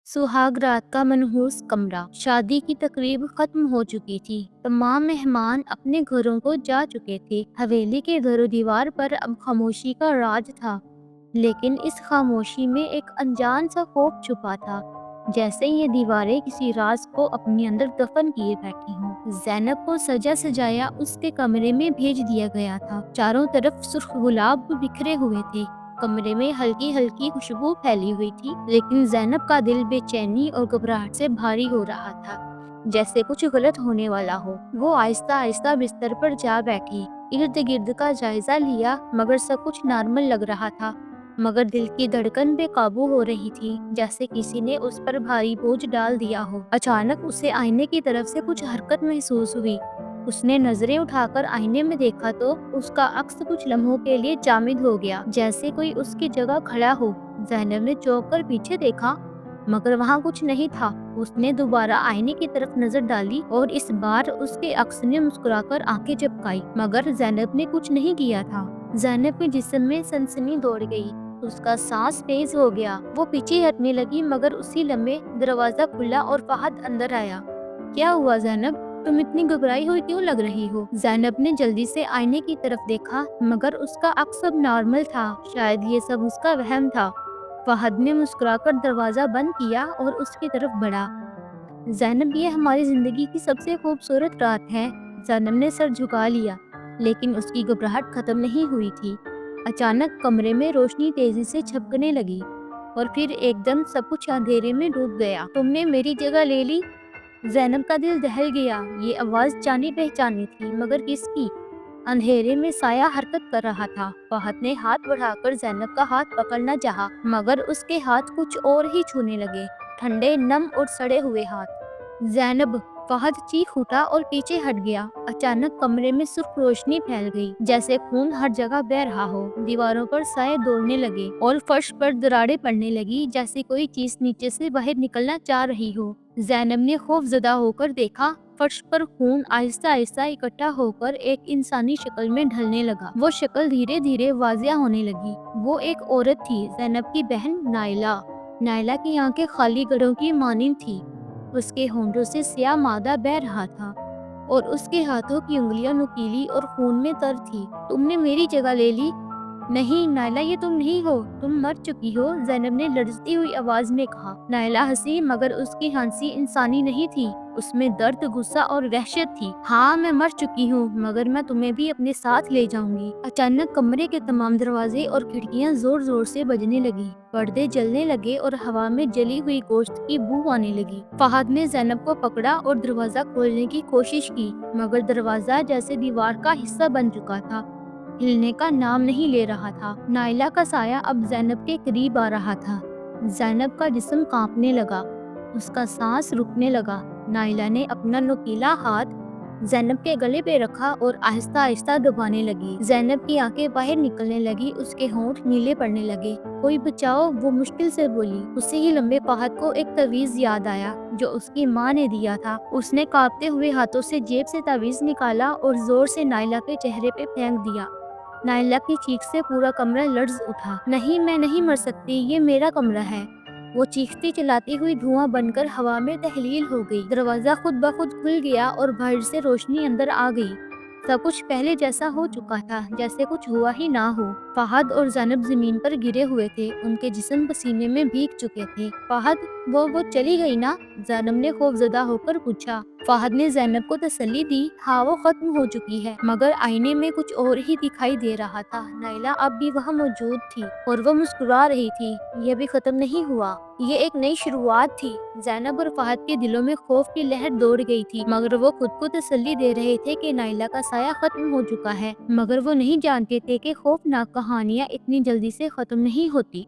सुहाग रात का मनहूस कमरा। शादी की तकरीब खत्म हो चुकी थी। तमाम मेहमान अपने घरों को जा चुके थे। हवेली के दरो दीवार पर अब खामोशी का राज था, लेकिन इस खामोशी में एक अनजान सा खौफ छुपा था, जैसे ये दीवारें किसी राज को अपने अंदर दफन किए बैठी हों। ज़ैनब को सजा सजाया उसके कमरे में भेज दिया गया था। चारों तरफ सुर्ख गुलाब बिखरे हुए थे। कमरे में हल्की हल्की खुशबू फैली हुई थी, लेकिन ज़ैनब का दिल बेचैनी और घबराहट से भारी हो रहा था, जैसे कुछ गलत होने वाला हो। वो आहिस्ता आहिस्ता बिस्तर पर जा बैठी, इर्द गिर्द का जायजा लिया, मगर सब कुछ नॉर्मल लग रहा था। मगर दिल की धड़कन बेकाबू हो रही थी, जैसे किसी ने उस पर भारी बोझ डाल दिया हो। अचानक उसे आईने की तरफ से कुछ हरकत महसूस हुई। उसने नजरें उठाकर आईने में देखा तो उसका अक्स कुछ लम्हों के लिए जामिद हो गया, जैसे कोई उसकी जगह खड़ा हो। ज़ैनब ने चौंक कर पीछे देखा, मगर वहाँ कुछ नहीं था। उसने दोबारा आईने की तरफ नजर डाली और इस बार उसके अक्स ने मुस्कुराकर आंखें झपकाई, मगर ज़ैनब ने कुछ नहीं किया था। ज़ैनब के जिस्म में सनसनी दौड़ गई। उसका सांस तेज हो गया। वो पीछे हटने लगी, मगर उसी लम्हे दरवाजा खुला और फहद अंदर आया। क्या हुआ ज़ैनब? तुम इतनी घबराई हुई क्यों लग रही हो? ज़ैनब ने जल्दी से आईने की तरफ देखा, मगर उसका अक्स अब नॉर्मल था। शायद ये सब उसका वहम था। फहद ने मुस्कुराकर दरवाजा बंद किया और उसकी तरफ बढ़ा। ज़ैनब, ये हमारी जिंदगी की सबसे खूबसूरत रात है। ज़ैनब ने सर झुका लिया, लेकिन उसकी घबराहट खत्म नहीं हुई थी। अचानक कमरे में रोशनी तेजी से झपकने लगी और फिर एकदम सब कुछ अंधेरे में डूब गया। तुमने मेरी जगह ले ली? ज़ैनब का दिल दहल गया। ये आवाज़ जानी पहचानी थी, मगर किसकी? अंधेरे में साया हरकत कर रहा था। फहद ने हाथ बढ़ाकर ज़ैनब का हाथ पकड़ना चाहा, मगर उसके हाथ कुछ और ही छूने लगे, ठंडे, नम और सड़े हुए हाथ। ज़ैनब! फहद चीख उठा और पीछे हट गया। अचानक कमरे में सुर्ख रोशनी फैल गई, जैसे खून हर जगह बह रहा हो। दीवारों पर साए दौड़ने लगे और फर्श पर दरारें पड़ने लगी, जैसे कोई चीज नीचे से बाहर निकलना चाह रही हो। ज़ैनब ने खौफजदा होकर देखा। फर्श पर खून आहिस्ता आहिस्ता इकट्ठा होकर एक इंसानी शक्ल में ढलने लगा। वो शक्ल धीरे धीरे वाजिया होने लगी। वो एक औरत थी, ज़ैनब की बहन नाइला। नाइला की आंखें खाली गड्ढों की मानिंद थी। उसके होंठों से स्याह मादा बह रहा था और उसके हाथों की उंगलियां नुकीली और खून में तर थी। तुमने मेरी जगह ले ली? नहीं नायला, ये तुम नहीं हो, तुम मर चुकी हो, ज़ैनब ने लड़ती हुई आवाज में कहा। नायला हंसी, मगर उसकी हंसी इंसानी नहीं थी। उसमें दर्द, गुस्सा और वहशत थी। हाँ, मैं मर चुकी हूँ, मगर मैं तुम्हें भी अपने साथ ले जाऊंगी। अचानक कमरे के तमाम दरवाजे और खिड़कियां जोर जोर से बजने लगी। पर्दे जलने लगे और हवा में जली हुई गोश्त की बू आने लगी। फहद ने ज़ैनब को पकड़ा और दरवाजा खोलने की कोशिश की, मगर दरवाजा जैसे दीवार का हिस्सा बन चुका था, हिलने का नाम नहीं ले रहा था। नाइला का साया अब ज़ैनब के करीब आ रहा था। ज़ैनब का जिस्म कांपने लगा, उसका सांस रुकने लगा। नाइला ने अपना नुकीला हाथ ज़ैनब के गले पे रखा और आहिस्ता आहिस्ता दबाने लगी। ज़ैनब की आंखें बाहर निकलने लगी, उसके होंठ नीले पड़ने लगे। कोई बचाओ, वो मुश्किल से बोली। उसी ही लम्बे फहद को एक तवीज़ याद आया जो उसकी माँ ने दिया था। उसने कांपते हुए हाथों से जेब से तावीज़ निकाला और जोर से नाइला के चेहरे पे फेंक दिया। नाइला की चीख से पूरा कमरा लर्ज़ उठा। नहीं, मैं नहीं मर सकती, ये मेरा कमरा है। वो चीखती चिल्लाती हुई धुआं बनकर हवा में तहलील हो गई। दरवाजा खुद ब खुद खुल गया और बाहर से रोशनी अंदर आ गई। सब कुछ पहले जैसा हो चुका था, जैसे कुछ हुआ ही ना हो। फहद और ज़ैनब जमीन पर गिरे हुए थे, उनके जिस्म पसीने में भीग चुके थे। फहद, वो चली गई ना? ज़ैनब ने खौफजदा होकर पूछा। फहद ने ज़ैनब को तसल्ली दी। हाँ, वो खत्म हो चुकी है, मगर आईने में कुछ और ही दिखाई दे रहा था। नाइला अब भी वहाँ मौजूद थी और वो मुस्कुरा रही थी। यह भी खत्म नहीं हुआ, ये एक नई शुरुआत थी। ज़ैनब और फहद के दिलों में खौफ की लहर दौड़ गई थी, मगर वो खुद को तसल्ली दे रहे थे कि नाइला का साया खत्म हो चुका है। मगर वो नहीं जानते थे कि खौफनाक कहानियाँ इतनी जल्दी से खत्म नहीं होती।